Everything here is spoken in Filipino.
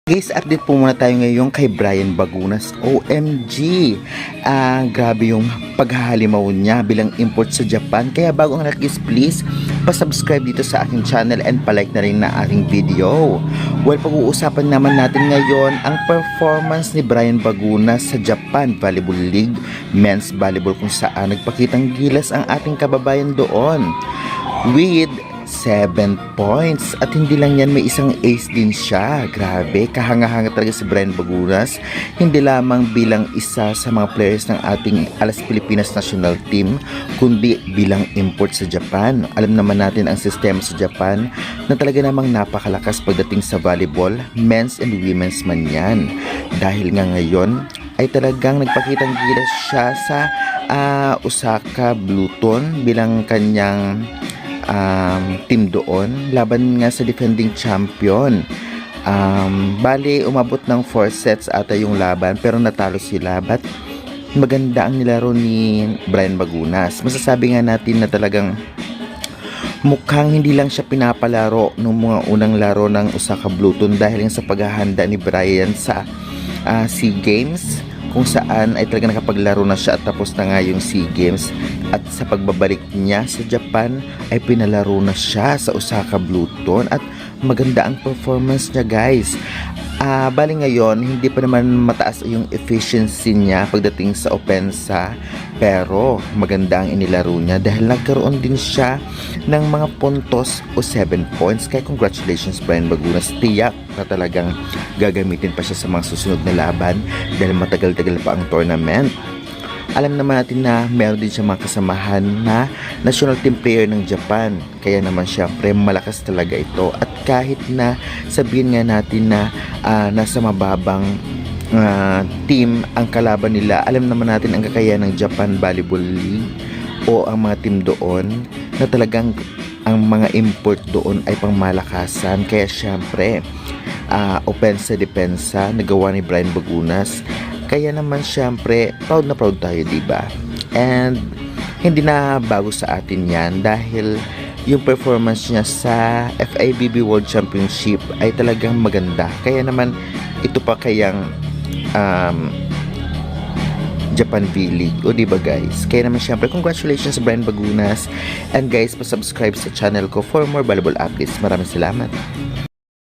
Guys, update po muna tayo ngayon kay Brian Bagunas. OMG! Grabe yung paghahalimaw niya bilang import sa Japan. Kaya bago ang lahat guys, please, pa-subscribe dito sa aking channel and pa-like na rin na aking video. Well, pag-uusapan naman natin ngayon ang performance ni Brian Bagunas sa Japan Volleyball League Men's Volleyball, kung saan nagpakitang gilas ang ating kababayan doon with 7 points. At hindi lang yan, may isang ace din siya. Grabe, kahanga-hanga talaga si Brian Bagunas. Hindi lamang bilang isa sa mga players ng ating Alas Pilipinas National Team, kundi bilang import sa Japan. Alam naman natin ang sistema sa Japan na talaga namang napakalakas pagdating sa volleyball, men's and women's man yan. Dahil nga ngayon ay talagang nagpakitang gilas siya sa Osaka Bluton bilang kanyang team doon, laban nga sa defending champion. Bali, umabot ng 4 sets ata yung laban, pero natalo sila. But maganda ang nilaro ni Brian Bagunas. Masasabi nga natin na talagang mukhang hindi lang siya pinapalaro nung mga unang laro ng Osaka Bluton, dahil sa paghahanda ni Brian sa SEA Games, kung saan ay talaga nakapaglaro na siya at tapos na nga yung SEA Games. At sa pagbabalik niya sa Japan ay pinalaro na siya sa Osaka Bluton at maganda ang performance niya, guys. Bali ngayon hindi pa naman mataas yung efficiency niya pagdating sa opensa, pero maganda ang inilaro niya dahil nagkaroon din siya ng mga puntos o 7 points. Kaya congratulations Brian Bagunas, tiyak na talagang gagamitin pa siya sa mga susunod na laban dahil matagal-tagal pa ang tournament. Alam naman natin na meron din siya mga kasamahan na national team player ng Japan. Kaya naman syempre malakas talaga ito. At kahit na sabihin nga natin na nasa mababang team ang kalaban nila, alam naman natin ang kakayahan ng Japan Volleyball League o ang mga team doon na talagang ang mga import doon ay pangmalakasan. Kaya syempre opensa-depensa nagawa ni Brian Bagunas. Kaya naman syempre, proud na proud tayo, diba? And hindi na bago sa atin yan dahil yung performance niya sa FIVB World Championship ay talagang maganda. Kaya naman, ito pa kayang Japan V-League. O diba guys? Kaya naman syempre, congratulations Brian Bagunas. And guys, pa-subscribe sa channel ko for more volleyball updates. Maraming salamat.